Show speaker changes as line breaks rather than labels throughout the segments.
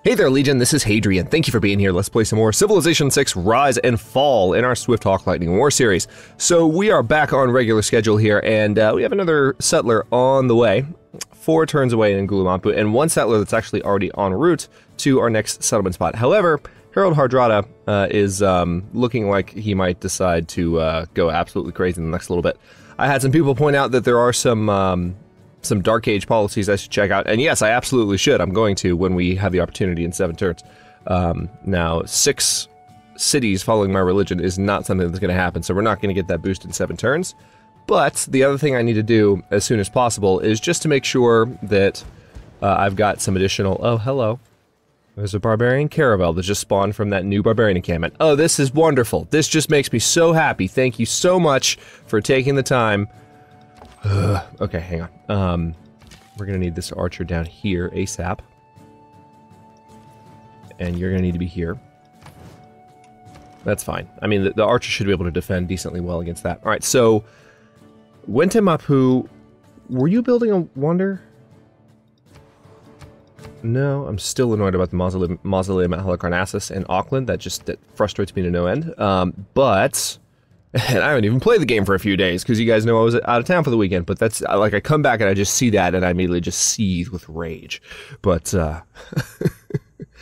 Hey there, Legion, this is Hadrian. Thank you for being here. Let's play some more Civilization 6 Rise and Fall in our Swift Hawk Lightning War series. So we are back on regular schedule here, and we have another settler on the way, 4 turns away in Mapuche, and 1 settler that's actually already en route to our next settlement spot. However, Harold Hardrada is looking like he might decide to go absolutely crazy in the next little bit. I had some people point out that there are some Dark Age policies I should check out, and yes, I absolutely should. I'm going to when we have the opportunity in 7 turns. Now, 6 cities following my religion is not something that's going to happen, so we're not going to get that boost in 7 turns. But the other thing I need to do as soon as possible is just to make sure that I've got some additional... Oh, hello. There's a barbarian caravel that just spawned from that new barbarian encampment. Oh, this is wonderful. This just makes me so happy. Thank you so much for taking the time. Okay, hang on. We're gonna need this archer down here ASAP. And you're gonna need to be here. That's fine. I mean, the archer should be able to defend decently well against that. Alright, so... YnAMP, were you building a wonder? No, I'm still annoyed about the mausoleum at Halicarnassus in Auckland. That frustrates me to no end. But... And I haven't even played the game for a few days, because you guys know I was out of town for the weekend, but that's, like, I come back and I just see that, and I immediately just seethe with rage. But,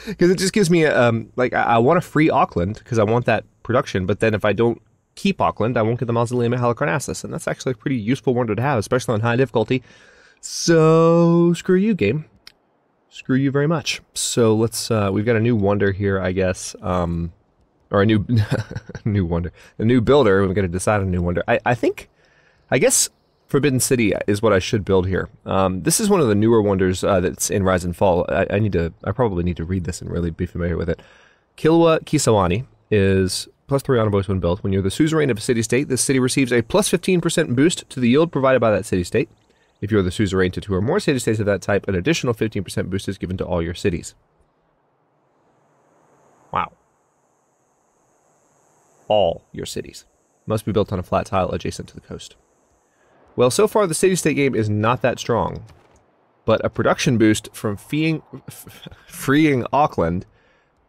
because it just gives me, like, I want to free Auckland, because I want that production, but then if I don't keep Auckland, I won't get the mausoleum at Halicarnassus, and that's actually a pretty useful wonder to have, especially on high difficulty. So, screw you, game. Screw you very much. So, let's, we've got a new wonder here, I guess, or a new new wonder. A new builder, we're going to decide on a new wonder. I guess Forbidden City is what I should build here. This is one of the newer wonders that's in Rise and Fall. I probably need to read this and really be familiar with it. Kilwa Kisawani is +3 envoys when built. When you're the suzerain of a city-state, this city receives a +15% boost to the yield provided by that city-state. If you're the suzerain to 2 or more city-states of that type, an additional 15% boost is given to all your cities. Wow. All your cities. Must be built on a flat tile adjacent to the coast. Well, so far the city-state game is not that strong, but a production boost from freeing Auckland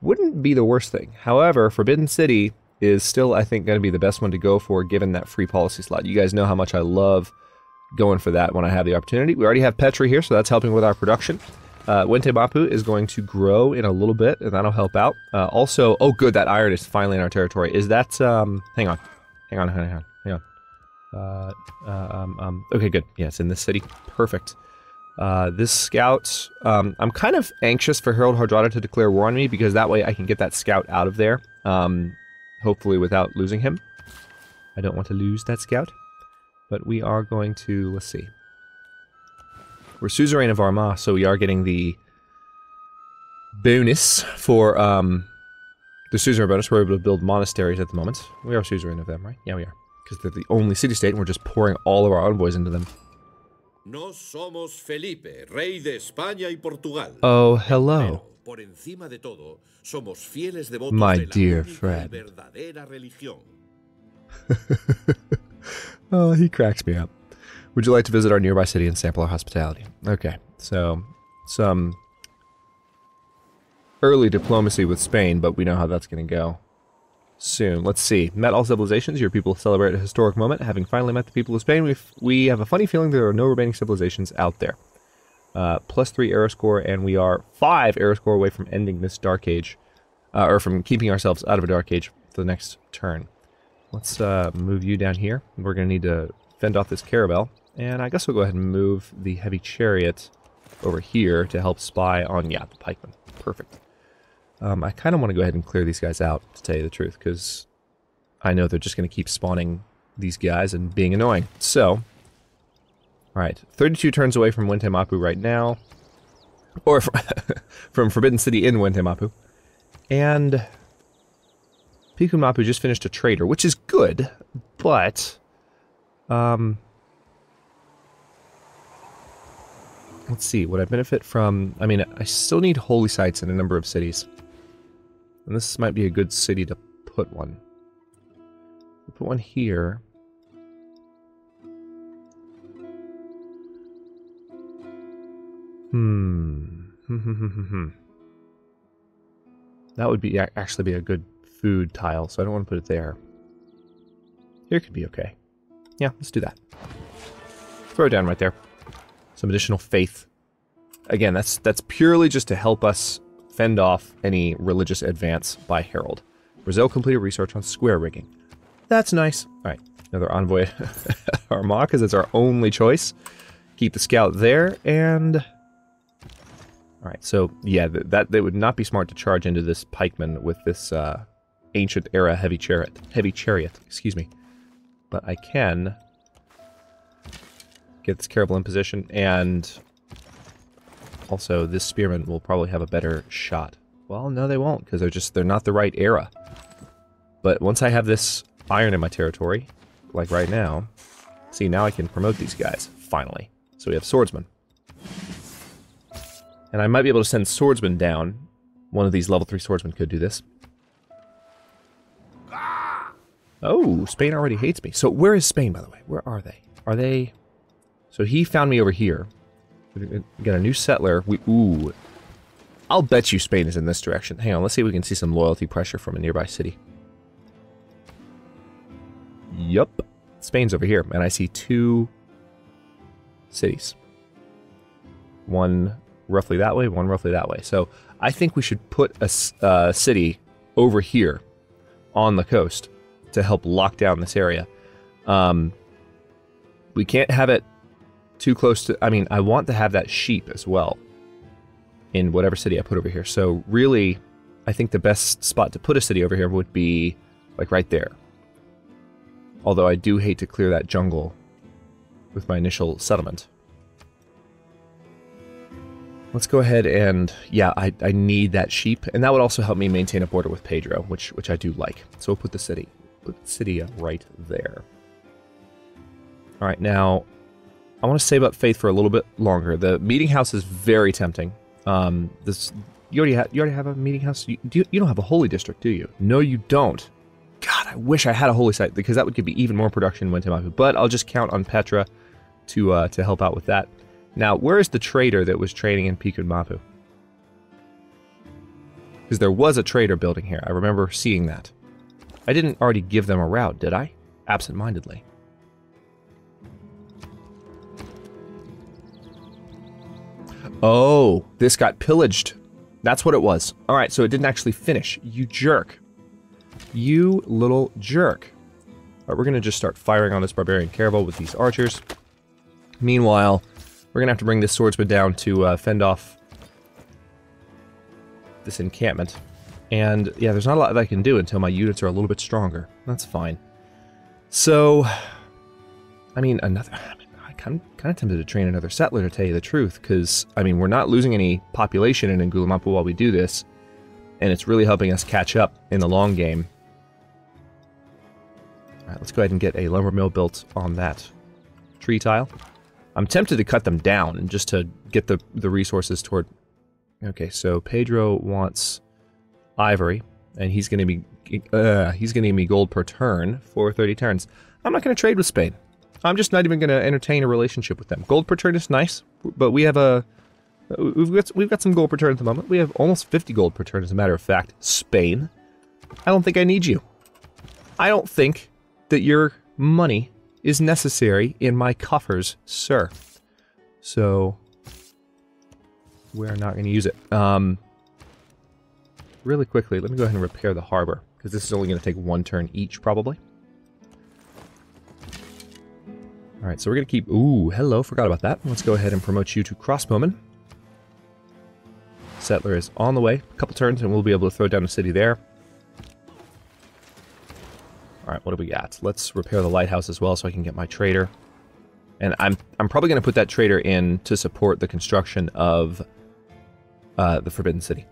wouldn't be the worst thing. However, Forbidden City is still, I think, going to be the best one to go for given that free policy slot. You guys know how much I love going for that when I have the opportunity. We already have Petri here, so that's helping with our production. YnAMP is going to grow in a little bit, and that'll help out. Also, oh good, that iron is finally in our territory. Is that, hang on. Okay, good. Yeah, it's in this city. Perfect. This scout, I'm kind of anxious for Harold Hardrada to declare war on me, because that way I can get that scout out of there, hopefully without losing him. I don't want to lose that scout. But we are going to, let's see. We're suzerain of Armagh, so we are getting the bonus for, the suzerain bonus. We're able to build monasteries at the moment. We are suzerain of them, right? Yeah, we are. Because they're the only city-state, and we're just pouring all of our envoys into them.
Nos somos Felipe, rey de España y Portugal.
Oh, hello.
Por encima de todo, somos fieles devotos
My
de la
dear
única y
friend.
verdadera religión.
Oh, he cracks me up. Would you like to visit our nearby city and sample our hospitality? Okay, so some early diplomacy with Spain, but we know how that's going to go soon. Let's see. Met all civilizations. Your people celebrate a historic moment. Having finally met the people of Spain, we have a funny feeling there are no remaining civilizations out there. +3 arrow score, and we are 5 arrow score away from ending this Dark Age, or from keeping ourselves out of a Dark Age for the next turn. Let's move you down here. We're going to need to fend off this caravel. And I guess we'll go ahead and move the heavy chariot over here to help spy on, yeah, the pikemen. Perfect. I kind of want to go ahead and clear these guys out, to tell you the truth, because I know they're just going to keep spawning these guys and being annoying. So, alright, 32 turns away from YnAMP right now. Or from Forbidden City in YnAMP. And YnAMP just finished a trader, which is good, but let's see, would I benefit from... I mean, I still need holy sites in a number of cities. And this might be a good city to put one. We'll put one here. That would be actually be a good food tile, so I don't want to put it there. Here could be okay. Yeah, let's do that. Throw it down right there. Some additional faith. Again, that's purely just to help us fend off any religious advance by Herald. Brazil completed research on square rigging. That's nice. Alright, another envoy Armagh, because it's our only choice. Keep the scout there, and... Alright, so, yeah, that would not be smart to charge into this pikeman with this ancient era heavy chariot, excuse me. But I can get this caravel in position, and also this spearman will probably have a better shot. Well, no they won't, because they're not the right era. But once I have this iron in my territory, like right now, see, now I can promote these guys, finally. So we have swordsmen. And I might be able to send swordsmen down. One of these level 3 swordsmen could do this. Oh, Spain already hates me. So where is Spain, by the way? Where are they? Are they... So he found me over here. We got a new settler. Ooh. I'll bet you Spain is in this direction. Hang on, let's see if we can see some loyalty pressure from a nearby city. Yup. Spain's over here, and I see 2 cities. One roughly that way, one roughly that way. So I think we should put a city over here on the coast to help lock down this area. We can't have it too close to... I mean, I want to have that sheep as well in whatever city I put over here. So really, I think the best spot to put a city over here would be like right there. Although I do hate to clear that jungle with my initial settlement. Let's go ahead and... Yeah, I need that sheep. And that would also help me maintain a border with Pedro, which I do like. So we'll put the city. Put the city right there. Alright, now... I want to save up faith for a little bit longer. The meeting house is very tempting. You already have a meeting house? You don't have a holy district, do you? No, you don't. God, I wish I had a holy site, because that would give me even more production when Mapuche. But I'll just count on Petra to help out with that. Now, where is the trader that was trading in Piku and Mapu? Because there was a trader building here. I remember seeing that. I didn't already give them a route, did I? Absent-mindedly. Oh, this got pillaged. That's what it was. Alright, so it didn't actually finish. You jerk. You little jerk. Alright, we're going to just start firing on this barbarian caravel with these archers. Meanwhile, we're going to have to bring this swordsman down to fend off this encampment. And, yeah, there's not a lot that I can do until my units are a little bit stronger. That's fine. So, I mean, I'm kind of tempted to train another settler, to tell you the truth, because, I mean, we're not losing any population in YnAMP while we do this, and it's really helping us catch up in the long game. Alright, let's go ahead and get a lumber mill built on that tree tile. I'm tempted to cut them down, and just to get the resources toward... Okay, so Pedro wants ivory, and he's going to give me gold per turn for 30 turns. I'm not going to trade with Spain. I'm just not even going to entertain a relationship with them. Gold per turn is nice, but we've got some gold per turn at the moment. We have almost 50 gold per turn, as a matter of fact. Spain, I don't think I need you. I don't think that your money is necessary in my coffers, sir. So, we're not going to use it. Really quickly, let me go ahead and repair the harbor, because this is only going to take 1 turn each, probably. Alright, so we're going to keep... Ooh, hello, forgot about that. Let's go ahead and promote you to crossbowman. Settler is on the way. A couple turns and we'll be able to throw down a city there. Alright, what do we got? Let's repair the lighthouse as well so I can get my trader. And I'm probably going to put that trader in to support the construction of the Forbidden City.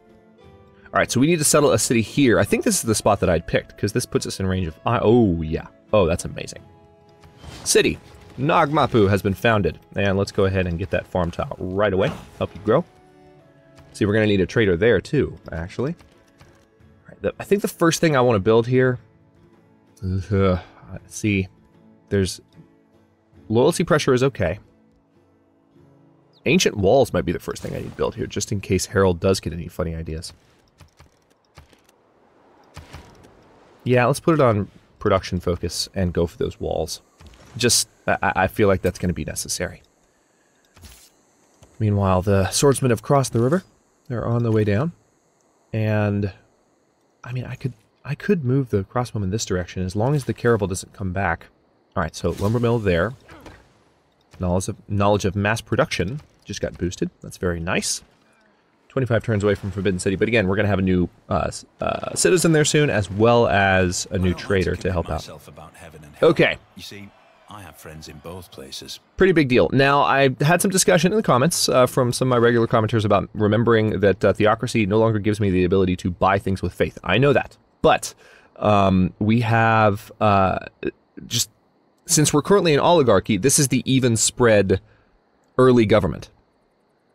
Alright, so we need to settle a city here. I think this is the spot that I'd picked, because this puts us in range of... Oh, yeah. Oh, that's amazing. City. YnAMP has been founded. And let's go ahead and get that farm tile right away. Help you grow. See, we're going to need a trader there, too, actually. Right, I think the first thing I want to build here... see, there's... Loyalty pressure is okay. Ancient walls might be the first thing I need to build here, just in case Harold does get any funny ideas. Yeah, let's put it on production focus and go for those walls. Just, I feel like that's going to be necessary. Meanwhile, the swordsmen have crossed the river. They're on the way down. And, I mean, I could move the crossbow in this direction as long as the caravel doesn't come back. Alright, so lumber mill there. Knowledge of mass production just got boosted. That's very nice. 25 turns away from Forbidden City. But again, we're going to have a new citizen there soon, as well as a new trader to help out. Okay.
You see, I have friends in both places.
Pretty big deal. Now, I had some discussion in the comments from some of my regular commenters about remembering that theocracy no longer gives me the ability to buy things with faith. I know that. But we have, just since we're currently an oligarchy, this is the even spread early government.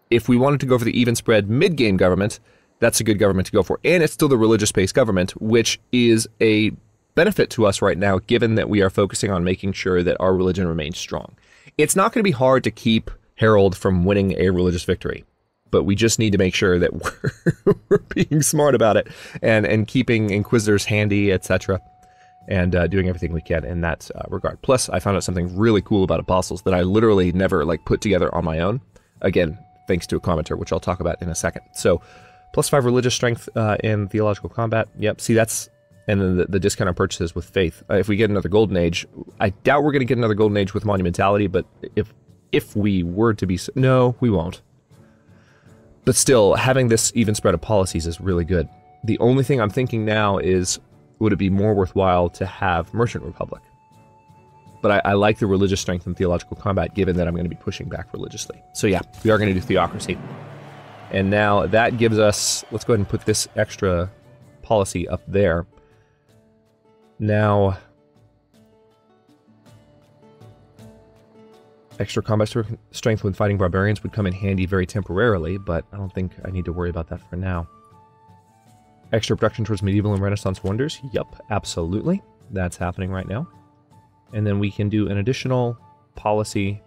If we wanted to go for the even spread mid-game government, that's a good government to go for. And it's still the religious-based government, which is a benefit to us right now, given that we are focusing on making sure that our religion remains strong. It's not going to be hard to keep Harold from winning a religious victory, but we just need to make sure that we're being smart about it and keeping inquisitors handy, etc., and doing everything we can in that regard. Plus, I found out something really cool about apostles that I literally never put together on my own. Again, thanks to a commenter, which I'll talk about in a second. So, +5 religious strength in theological combat. Yep, see, that's... And then the discount on purchases with faith. If we get another golden age, I doubt we're going to get another golden age with monumentality, but if we were to be... No, we won't. But still, having this even spread of policies is really good. The only thing I'm thinking now is, would it be more worthwhile to have Merchant Republic? But I like the religious strength in theological combat, given that I'm going to be pushing back religiously. So yeah, we are going to do theocracy. And now that gives us... Let's go ahead and put this extra policy up there. Now, extra combat strength when fighting barbarians would come in handy very temporarily, but I don't think I need to worry about that for now. Extra production towards medieval and Renaissance wonders? Yup, absolutely. That's happening right now. And then we can do an additional policy.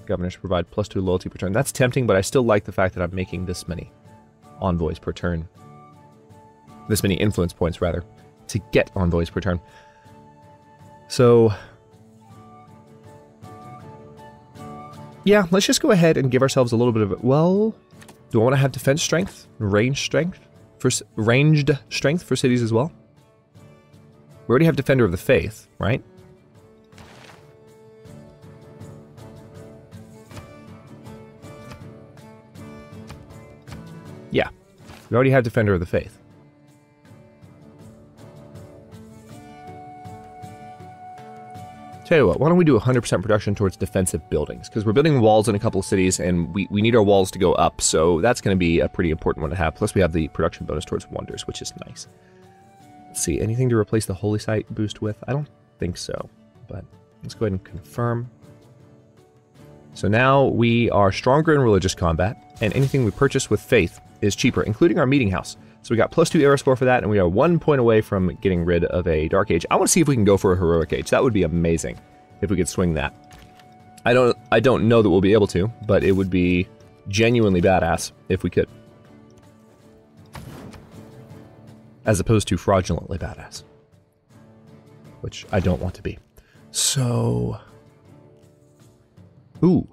Governors should provide +2 loyalty per turn. That's tempting, but I still like the fact that I'm making this many envoys per turn. This many influence points, rather, to get envoys per turn. So, yeah, let's just go ahead and give ourselves a little bit of... Well, do I want to have defense strength? Ranged strength for cities as well? We already have Defender of the Faith, right? Yeah, we already have Defender of the Faith. Tell you what, why don't we do 100% production towards defensive buildings? Because we're building walls in a couple of cities, and we need our walls to go up, so that's going to be a pretty important one to have. Plus, we have the production bonus towards wonders, which is nice. Let's see, anything to replace the Holy Site boost with? I don't think so, but let's go ahead and confirm. So now we are stronger in religious combat, and anything we purchase with faith is cheaper, including our meeting house. So we got +2 era score for that, and we are 1 point away from getting rid of a Dark Age. I want to see if we can go for a Heroic Age. That would be amazing if we could swing that. I don't know that we'll be able to, but it would be genuinely badass if we could. As opposed to fraudulently badass. Which I don't want to be. So... Ooh.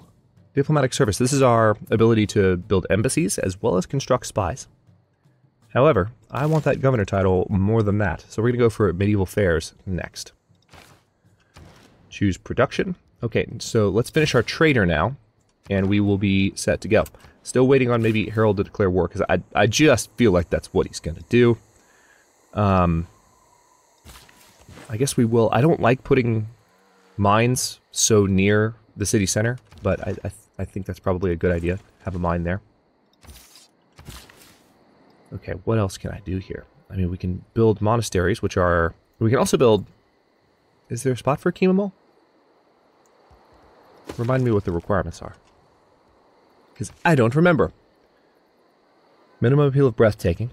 Diplomatic service. This is our ability to build embassies as well as construct spies. However, I want that governor title more than that, so we're going to go for medieval fairs next. Choose production. Okay, so let's finish our trader now, and we will be set to go. Still waiting on maybe Harold to declare war, because I just feel like that's what he's going to do. I guess we will. I don't like putting mines so near the city center, but I think that's probably a good idea. Have a mine there. Okay, what else can I do here? I mean, we can build monasteries, which are... We can also build... Is there a spot for a Kimamol? Remind me what the requirements are. Because I don't remember. Minimum appeal of breathtaking.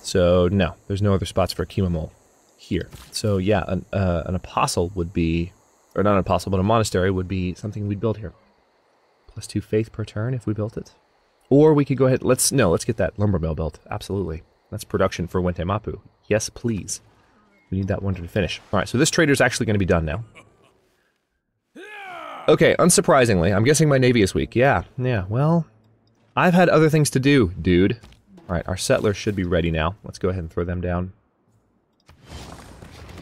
So, no, there's no other spots for a Kimamol here. So, yeah, an apostle would be or not an apostle, but a monastery would be something we'd build here. +2 faith per turn if we built it. Or we could go ahead, let's get that lumber mill built. Absolutely. That's production for YnAMP. Yes, please. We need that wonder to finish. Alright, so this trader's actually going to be done now. Okay, unsurprisingly, I'm guessing my navy is weak. Yeah, well, I've had other things to do, dude. Alright, our settlers should be ready now. Let's go ahead and throw them down.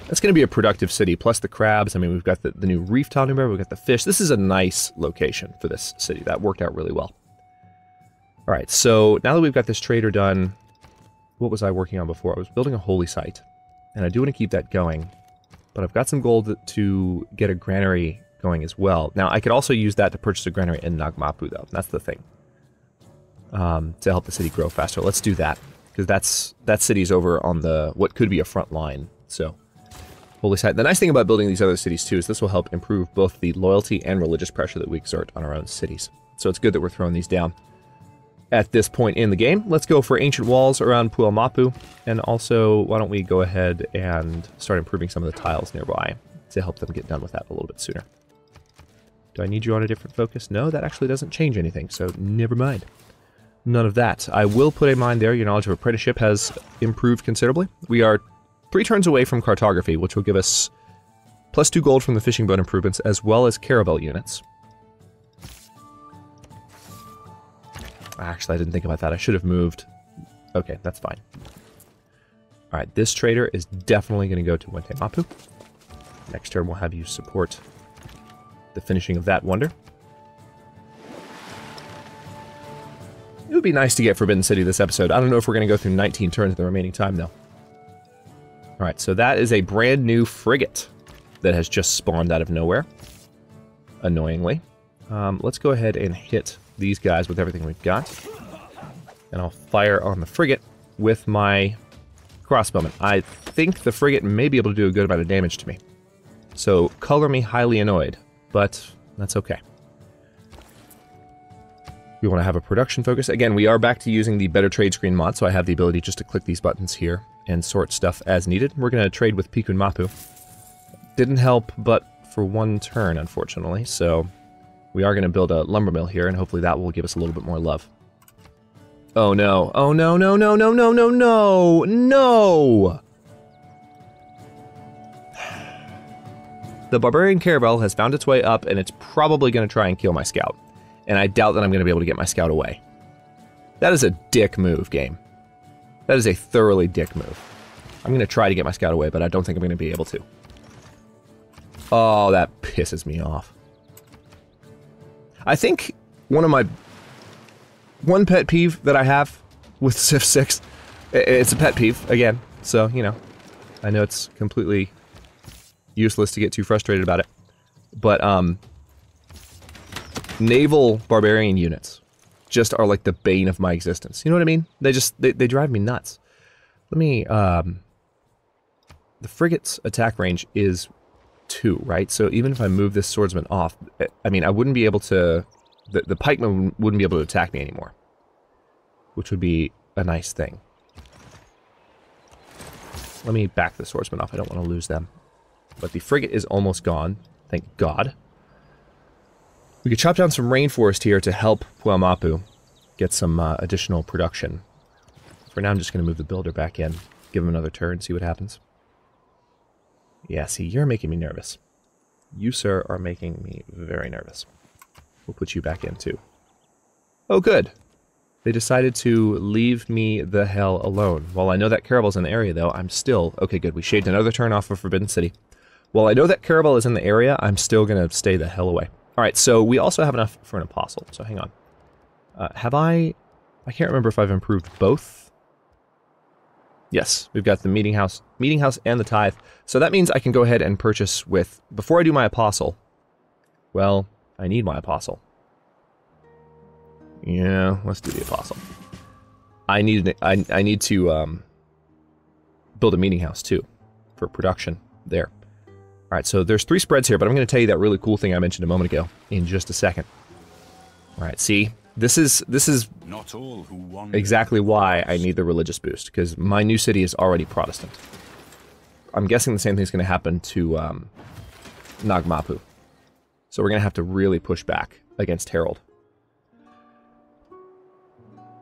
That's going to be a productive city, plus the crabs. I mean, we've got the new reef tonic, we've got the fish. This is a nice location for this city. That worked out really well. Alright, so now that we've got this trader done, what was I working on before? I was building a holy site, and I do want to keep that going, but I've got some gold to get a granary going as well. Now, I could also use that to purchase a granary in Nagmapu, though. That's the thing. To help the city grow faster. Let's do that, because that city's over on the what could be a front line, so... Holy site. The nice thing about building these other cities, too, is this will help improve both the loyalty and religious pressure that we exert on our own cities. So it's good that we're throwing these down. At this point in the game, let's go for ancient walls around Puamapu, and also, why don't we go ahead and start improving some of the tiles nearby to help them get done with that a little bit sooner. Do I need you on a different focus? No, that actually doesn't change anything, so never mind. None of that. I will put a mine there. Your knowledge of apprenticeship has improved considerably. We are 3 turns away from cartography, which will give us +2 gold from the fishing boat improvements, as well as caravel units. Actually, I didn't think about that. I should have moved. Okay, that's fine. Alright, this trader is definitely going to go to YnAMP. Next turn, we'll have you support the finishing of that wonder. It would be nice to get Forbidden City this episode. I don't know if we're going to go through 19 turns in the remaining time, though. Alright, so that is a brand new frigate that has just spawned out of nowhere. Annoyingly. Let's go ahead and hit these guys with everything we've got. And I'll fire on the frigate with my crossbowman. I think the frigate may be able to do a good amount of damage to me. So, color me highly annoyed, but that's okay. We want to have a production focus. Again, we are back to using the better trade screen mod, so I have the ability just to click these buttons here and sort stuff as needed. We're going to trade with YnAMP. Didn't help but for 1 turn, unfortunately, so we are going to build a lumber mill here, and hopefully that will give us a little bit more love. Oh no. Oh no, no, no, no, no, no, no! No! The Barbarian Caravel has found its way up, and it's probably going to try and kill my scout. And I doubt that I'm going to be able to get my scout away. That is a dick move, game. That is a thoroughly dick move. I'm going to try to get my scout away, but I don't think I'm going to be able to. Oh, that pisses me off. I think one pet peeve that I have with Civ 6, it's a pet peeve, again, so, you know, I know it's completely useless to get too frustrated about it, but, naval barbarian units just are like the bane of my existence. You know what I mean? They drive me nuts. Let me, the frigate's attack range is 2, right? So even if I move this swordsman off, I mean, I wouldn't be able to, the pikeman wouldn't be able to attack me anymore, which would be a nice thing. Let me back the swordsman off. I don't want to lose them. But the frigate is almost gone. Thank God. We could chop down some rainforest here to help YnAMP get some additional production. For now, I'm just going to move the builder back in. Give him another turn, see what happens. Yeah, see, you're making me nervous. You, sir, are making me very nervous. We'll put you back in, too. Oh, good. They decided to leave me the hell alone. While I know that Caravel's in the area, though, I'm still... Okay, good. We shaved another turn off of Forbidden City. While I know that Caravel is in the area, I'm still going to stay the hell away. Alright, so we also have enough for an apostle, so hang on. Have I can't remember if I've improved both. Yes, we've got the meeting house and the tithe. So that means I can go ahead and purchase with... Before I do my apostle, well, I need my apostle. Yeah, let's do the apostle. I need to build a meeting house too for production there. All right, so there's 3 spreads here, but I'm going to tell you that really cool thing I mentioned a moment ago in just a second. All right, see, this is
Not all who wander
exactly why I need the religious boost, because my new city is already Protestant. I'm guessing the same thing's going to happen to Mapu. So we're going to have to really push back against Herald.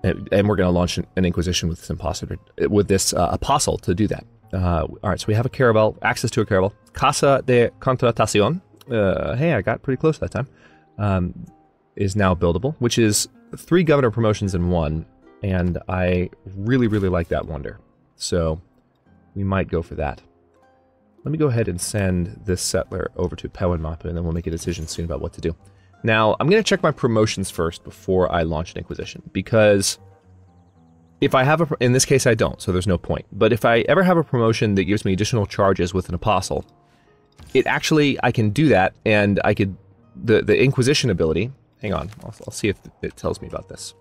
And we're going to launch an Inquisition with this Apostle to do that. Alright, so we have a caravel, access to a caravel. Casa de Contratación, hey, I got pretty close that time, is now buildable, which is 3 governor promotions in 1, and I really, really like that wonder. So we might go for that. Let me go ahead and send this settler over to Mapu, and then we'll make a decision soon about what to do. Now, I'm going to check my promotions first before I launch an Inquisition, because if I have in this case I don't, so there's no point. But if I ever have a promotion that gives me additional charges with an Apostle, I can do that, and I could, the Inquisition ability, hang on, I'll see if it tells me about this.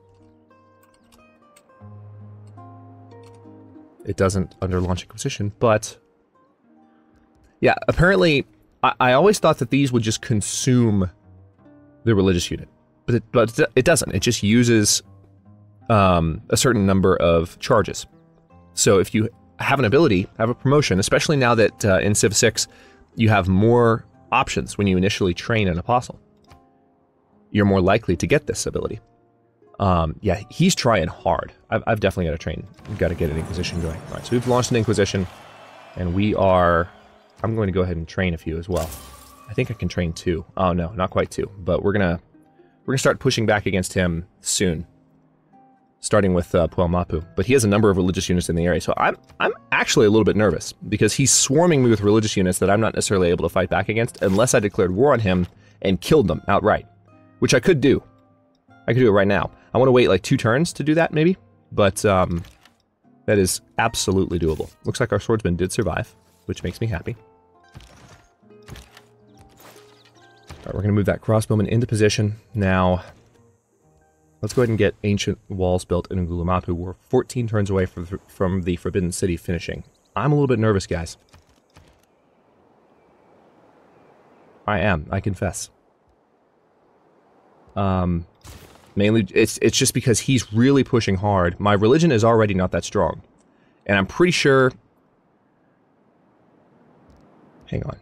It doesn't under launch Inquisition, but yeah, apparently, I always thought that these would just consume the religious unit, but it doesn't. It just uses a certain number of charges. So if you have an ability, have a promotion, especially now that in Civ 6 you have more options when you initially train an Apostle, you're more likely to get this ability. Yeah, he's trying hard. I've definitely got to train. We've got to get an Inquisition going. All right, so we've launched an Inquisition, and we are... I'm going to go ahead and train a few as well. I think I can train 2. Oh no, not quite 2. But we're gonna start pushing back against him soon, starting with Mapu. But he has a number of religious units in the area, so I'm actually a little bit nervous because he's swarming me with religious units that I'm not necessarily able to fight back against unless I declared war on him and killed them outright, which I could do. I could do it right now. I want to wait like 2 turns to do that, maybe, but that is absolutely doable. Looks like our swordsman did survive, which makes me happy. Alright, we're going to move that crossbowman into position. Now, let's go ahead and get ancient walls built in YnAMP. We're 14 turns away from the Forbidden City finishing. I'm a little bit nervous, guys. I am, I confess. Mainly, it's just because he's really pushing hard. My religion is already not that strong. And I'm pretty sure... Hang on.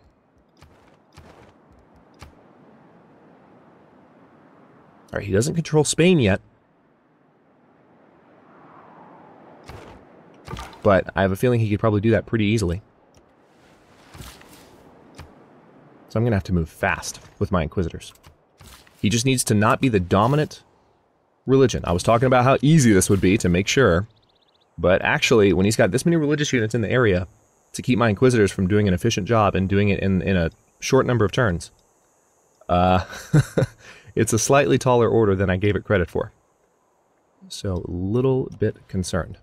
Alright, he doesn't control Spain yet. But I have a feeling he could probably do that pretty easily. So I'm going to have to move fast with my Inquisitors. He just needs to not be the dominant religion. I was talking about how easy this would be to make sure. But actually, when he's got this many religious units in the area, to keep my Inquisitors from doing an efficient job and doing it in a short number of turns, it's a slightly taller order than I gave it credit for. So, a little bit concerned.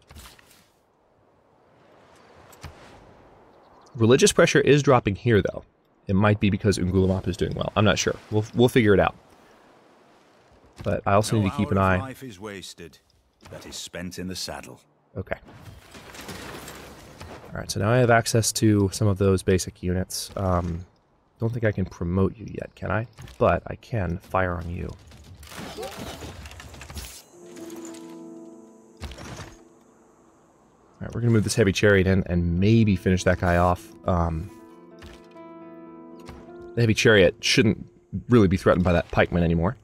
Religious pressure is dropping here, though. It might be because YnAMP is doing well. I'm not sure. We'll figure it out. But I also need to keep an eye.
Life is wasted. That is spent in the saddle.
Okay. Alright, so now I have access to some of those basic units. Don't think I can promote you yet, can I? But I can fire on you. Alright, we're going to move this heavy chariot in and maybe finish that guy off. The heavy chariot shouldn't really be threatened by that pikeman anymore.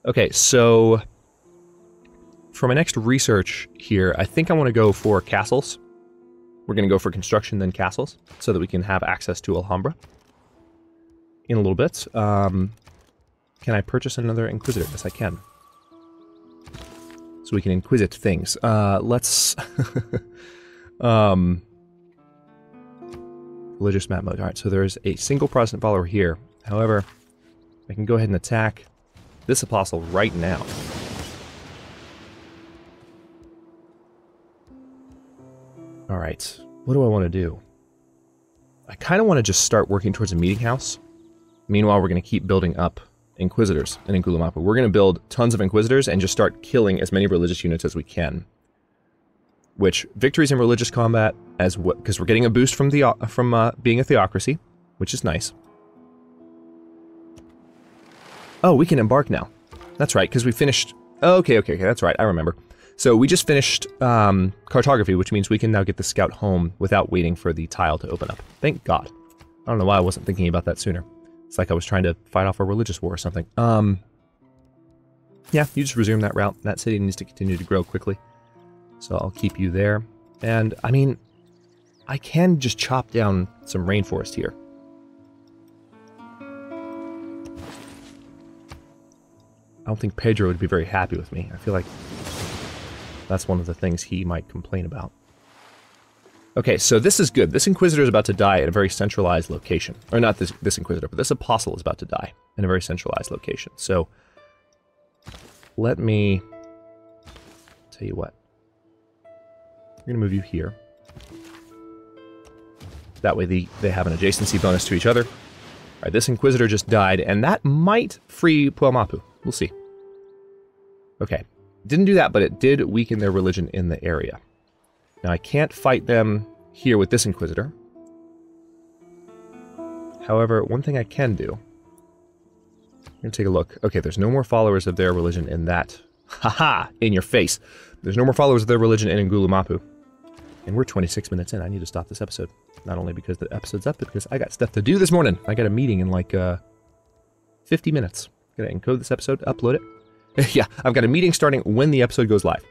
Okay, so for my next research here, I think I want to go for castles. We're going to go for construction, then castles, so that we can have access to Alhambra in a little bit. Can I purchase another Inquisitor? Yes, I can. So we can inquisit things. Let's... religious map mode. Alright, so there's a single Protestant follower here. However, I can go ahead and attack this apostle right now. Alright, what do I want to do? I kind of want to just start working towards a meeting house. Meanwhile, we're going to keep building up Inquisitors in YnAMP. We're going to build tons of Inquisitors and just start killing as many religious units as we can. Which, victories in religious combat, as because we're getting a boost from being a theocracy, which is nice. Oh, we can embark now. That's right, because we finished... Okay, that's right, I remember. So we just finished cartography, which means we can now get the scout home without waiting for the tile to open up. Thank God. I don't know why I wasn't thinking about that sooner. It's like I was trying to fight off a religious war or something. Yeah, you just resume that route. That city needs to continue to grow quickly. So I'll keep you there. And, I mean, I can just chop down some rainforest here. I don't think Pedro would be very happy with me. I feel like that's one of the things he might complain about. Okay, so this is good. This Inquisitor is about to die at a very centralized location. Or not this Inquisitor, but this Apostle is about to die in a very centralized location. So, let me tell you what. I'm going to move you here. That way they have an adjacency bonus to each other. Alright, this Inquisitor just died, and that might free Puamapu. We'll see. Okay. Didn't do that, but it did weaken their religion in the area. Now, I can't fight them here with this Inquisitor. However, one thing I can do... I'm going to take a look. Okay, there's no more followers of their religion in that. Haha! In your face! There's no more followers of their religion in Ngulumapu. And we're 26 minutes in. I need to stop this episode. Not only because the episode's up, but because I got stuff to do this morning. I got a meeting in like 50 minutes. I'm going to encode this episode, upload it. Yeah, I've got a meeting starting when the episode goes live.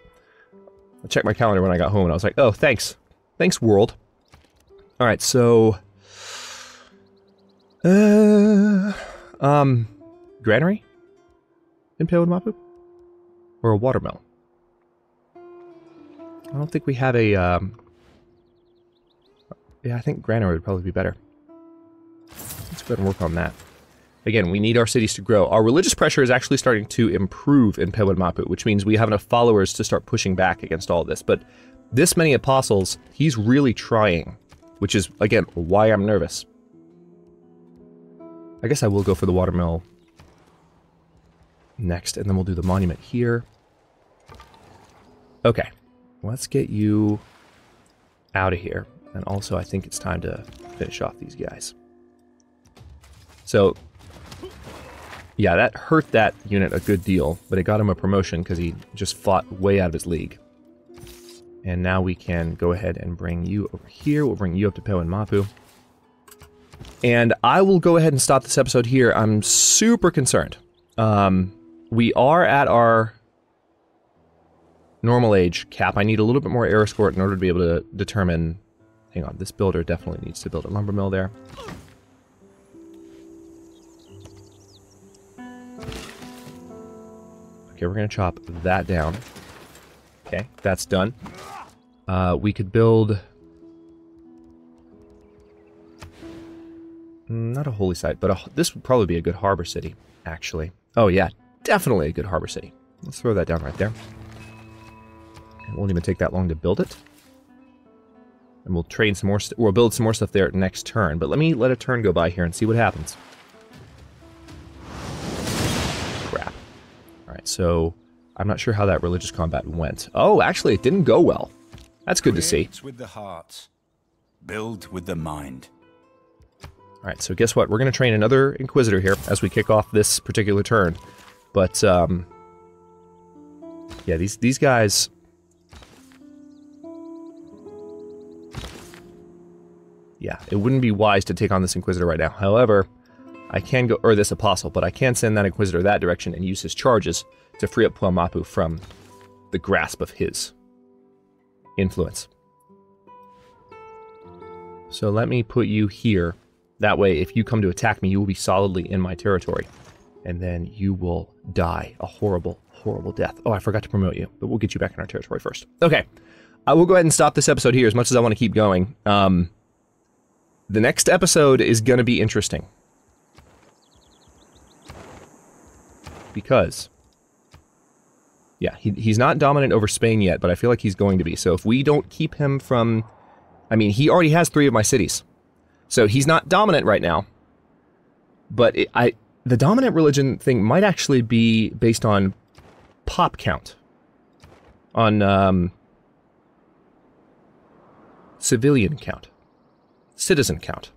I checked my calendar when I got home and I was like, oh, thanks. Thanks, world. Alright, so... Granary? In Puamapu? Or a watermill? I don't think we have a, Yeah, I think Granary would probably be better. Let's go ahead and work on that. Again, we need our cities to grow. Our religious pressure is actually starting to improve in Puamapu, which means we have enough followers to start pushing back against all this. But this many apostles, he's really trying. Which is, again, why I'm nervous. I guess I will go for the watermill next, and then we'll do the monument here. Okay. Let's get you out of here. And also, I think it's time to finish off these guys. So, yeah, that hurt that unit a good deal, but it got him a promotion because he just fought way out of his league. And now we can go ahead and bring you over here. We'll bring you up to Puamapu. And I will go ahead and stop this episode here. I'm super concerned. We are at our normal age cap. I need a little bit more air escort in order to be able to determine... Hang on, this builder definitely needs to build a lumber mill there. Okay, we're going to chop that down. Okay, that's done. We could build... Not a holy site, but this would probably be a good harbor city, actually. Oh yeah, definitely a good harbor city. Let's throw that down right there. It won't even take that long to build it. And we'll train some more, we'll build some more stuff there next turn, but let me let a turn go by here and see what happens. Crap. Alright, so I'm not sure how that religious combat went. Oh, actually, it didn't go well. That's good to see.
Create with the heart. Build with the mind.
Alright, so guess what? We're going to train another Inquisitor here as we kick off this particular turn. But, yeah, these guys... Yeah, it wouldn't be wise to take on this Inquisitor right now. However, I can go... Or this Apostle, but I can send that Inquisitor that direction and use his charges to free up Puamapu from the grasp of his influence. So let me put you here. That way, if you come to attack me, you will be solidly in my territory. And then you will die a horrible, horrible death. Oh, I forgot to promote you, but we'll get you back in our territory first. Okay, I will go ahead and stop this episode here as much as I want to keep going. The next episode is going to be interesting. Because, yeah, he's not dominant over Spain yet, but I feel like he's going to be. So if we don't keep him from... I mean, he already has 3 of my cities. So he's not dominant right now. But the dominant religion thing might actually be based on pop count. On civilian count. Citizen count.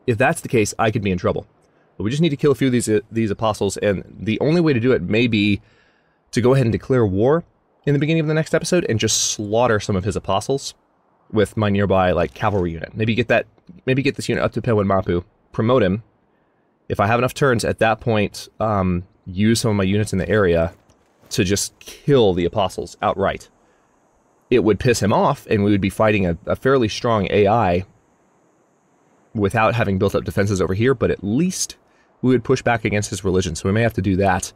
If that's the case, I could be in trouble. But we just need to kill a few of these apostles, and the only way to do it may be to go ahead and declare war in the beginning of the next episode and just slaughter some of his apostles with my nearby, like, cavalry unit. Maybe get that maybe get this unit up to Pewin Mapu, promote him. If I have enough turns at that point, use some of my units in the area to just kill the Apostles outright. It would piss him off, and we would be fighting a fairly strong AI without having built up defenses over here, but at least we would push back against his religion, so we may have to do that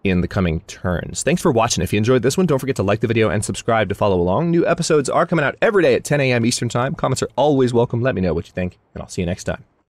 in the coming turns. Thanks for watching. If you enjoyed this one, don't forget to like the video and subscribe to follow along. New episodes are coming out every day at 10 a.m. Eastern Time. Comments are always welcome. Let me know what you think, and I'll see you next time.